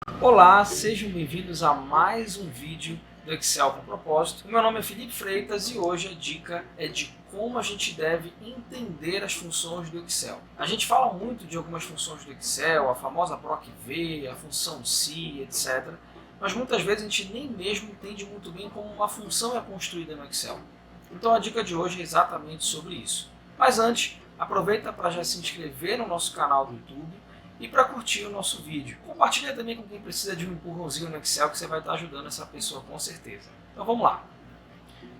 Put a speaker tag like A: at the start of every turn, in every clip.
A: Olá, sejam bem-vindos a mais um vídeo do Excel com propósito. O meu nome é Felipe Freitas e hoje a dica é de como a gente deve entender as funções do Excel. A gente fala muito de algumas funções do Excel, a famosa PROC-V, a função SI, etc. Mas muitas vezes a gente nem mesmo entende muito bem como uma função é construída no Excel. Então a dica de hoje é exatamente sobre isso. Mas antes, aproveita para já se inscrever no nosso canal do YouTube e para curtir o nosso vídeo. Compartilha também com quem precisa de um empurrãozinho no Excel, que você vai estar ajudando essa pessoa com certeza. Então vamos lá.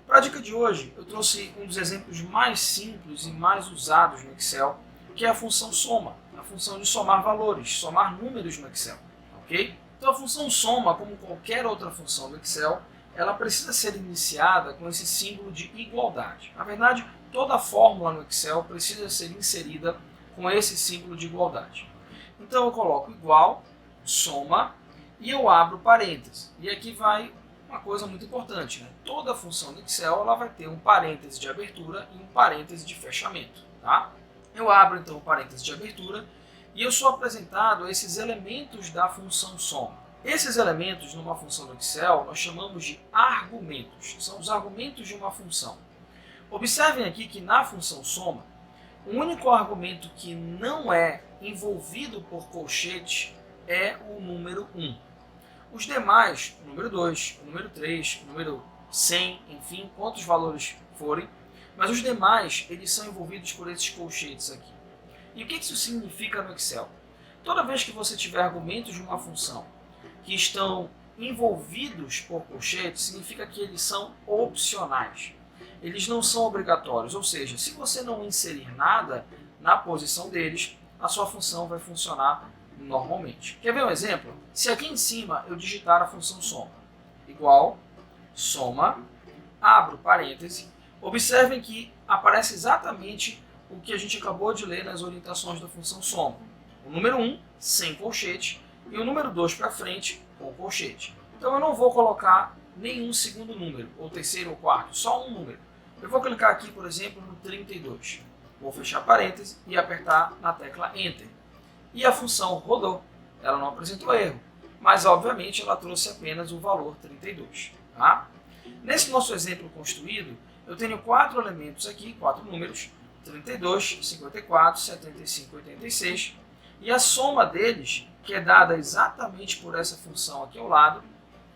A: Para a dica de hoje, eu trouxe um dos exemplos mais simples e mais usados no Excel, que é a função soma, a função de somar valores, somar números no Excel, ok? Então a função soma, como qualquer outra função do Excel, ela precisa ser iniciada com esse símbolo de igualdade. Na verdade, toda fórmula no Excel precisa ser inserida com esse símbolo de igualdade. Então eu coloco igual, soma, e eu abro parênteses. E aqui vai uma coisa muito importante, né? Toda função do Excel ela vai ter um parêntese de abertura e um parêntese de fechamento. Tá? Eu abro então o parêntese de abertura e eu sou apresentado a esses elementos da função soma. Esses elementos numa função do Excel nós chamamos de argumentos. São os argumentos de uma função. Observem aqui que na função soma, o único argumento que não é envolvido por colchete é o número 1. Os demais, o número 2, o número 3, o número 100, enfim, quantos valores forem, mas os demais eles são envolvidos por esses colchetes aqui. E o que isso significa no Excel? Toda vez que você tiver argumentos de uma função que estão envolvidos por colchetes, significa que eles são opcionais. Eles não são obrigatórios, ou seja, se você não inserir nada na posição deles, a sua função vai funcionar normalmente. Quer ver um exemplo? Se aqui em cima eu digitar a função soma, igual, soma, abro parêntese, observem que aparece exatamente o que a gente acabou de ler nas orientações da função soma. O número 1, sem colchete, e o número 2 para frente, com colchete. Então eu não vou colocar nenhum segundo número, ou terceiro ou quarto, só um número. Eu vou clicar aqui, por exemplo, no 32. Vou fechar parênteses e apertar na tecla Enter. E a função rodou. Ela não apresentou erro, mas obviamente ela trouxe apenas o valor 32. Tá? Nesse nosso exemplo construído, eu tenho 4 elementos aqui, 4 números, 32, 54, 75, 86, e a soma deles, que é dada exatamente por essa função aqui ao lado,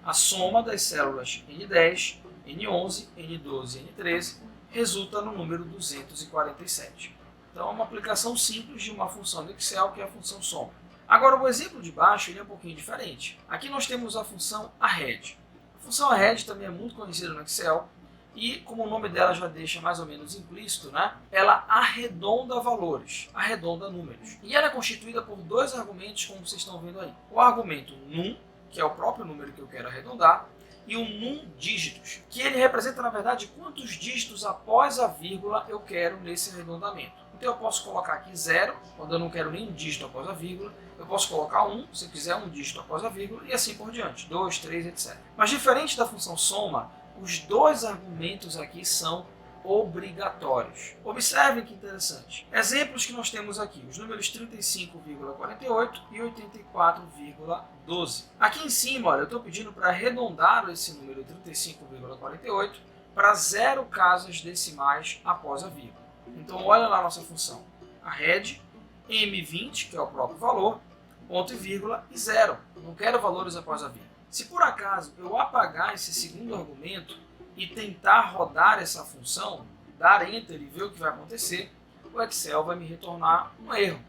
A: a soma das células N10, N11, N12 e N13 resulta no número 247. Então é uma aplicação simples de uma função do Excel, que é a função soma. Agora o exemplo de baixo ele é um pouquinho diferente. Aqui nós temos a função arred. A função arred também é muito conhecida no Excel e, como o nome dela já deixa mais ou menos implícito, né, ela arredonda valores, arredonda números. E ela é constituída por 2 argumentos, como vocês estão vendo aí. O argumento num, que é o próprio número que eu quero arredondar, e o num dígitos, que ele representa, na verdade, quantos dígitos após a vírgula eu quero nesse arredondamento. Então eu posso colocar aqui 0, quando eu não quero nenhum dígito após a vírgula, eu posso colocar 1, se eu quiser um dígito após a vírgula, e assim por diante, 2, 3, etc. Mas diferente da função soma, os 2 argumentos aqui são obrigatórios. Observem que interessante. Exemplos que nós temos aqui, os números 35,48 e 84,12. Aqui em cima, olha, eu estou pedindo para arredondar esse número 35,48 para 0 casas decimais após a vírgula. Então, olha lá a nossa função. Arred, M20, que é o próprio valor, ponto e vírgula e 0. Não quero valores após a vírgula. Se por acaso eu apagar esse segundo argumento e tentar rodar essa função, dar Enter e ver o que vai acontecer, o Excel vai me retornar um erro.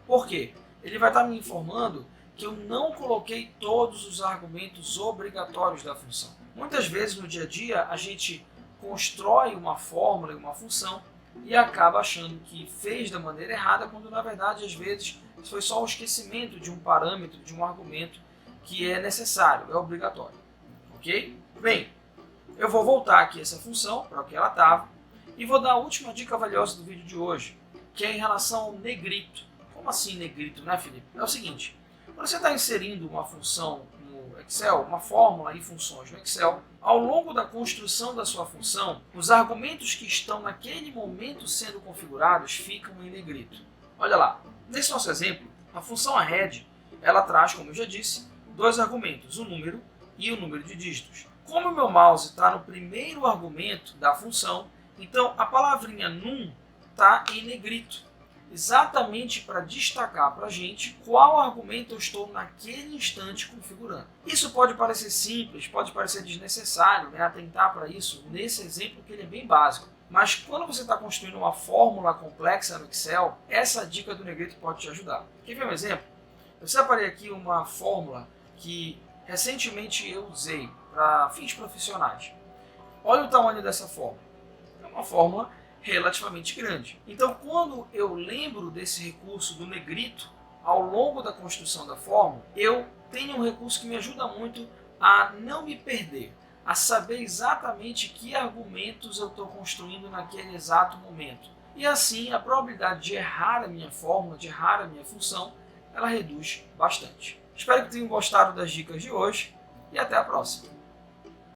A: Por quê? Ele vai estar me informando que eu não coloquei todos os argumentos obrigatórios da função. Muitas vezes no dia a dia a gente constrói uma fórmula e uma função e acaba achando que fez da maneira errada, quando na verdade às vezes foi só o esquecimento de um parâmetro, de um argumento que é necessário, é obrigatório. Ok? Bem, eu vou voltar aqui essa função para o que ela estava e vou dar a última dica valiosa do vídeo de hoje, que é em relação ao negrito. Como assim negrito, né, Felipe? É o seguinte, quando você está inserindo uma função no Excel, uma fórmula e funções no Excel, ao longo da construção da sua função, os argumentos que estão naquele momento sendo configurados ficam em negrito. Olha lá, nesse nosso exemplo, a função arred, ela traz, como eu já disse, dois argumentos, o número e o número de dígitos. Como o meu mouse está no primeiro argumento da função, então a palavrinha num está em negrito, exatamente para destacar para a gente qual argumento eu estou naquele instante configurando. Isso pode parecer simples, pode parecer desnecessário, atentar para isso nesse exemplo que ele é bem básico. Mas quando você está construindo uma fórmula complexa no Excel, essa dica do negrito pode te ajudar. Quer ver um exemplo? Eu separei aqui uma fórmula que recentemente eu usei para fins profissionais. Olha o tamanho dessa fórmula. É uma fórmula relativamente grande. Então, quando eu lembro desse recurso do negrito ao longo da construção da fórmula, eu tenho um recurso que me ajuda muito a não me perder, a saber exatamente que argumentos eu estou construindo naquele exato momento. E assim, a probabilidade de errar a minha fórmula, de errar a minha função, ela reduz bastante. Espero que tenham gostado das dicas de hoje e até a próxima.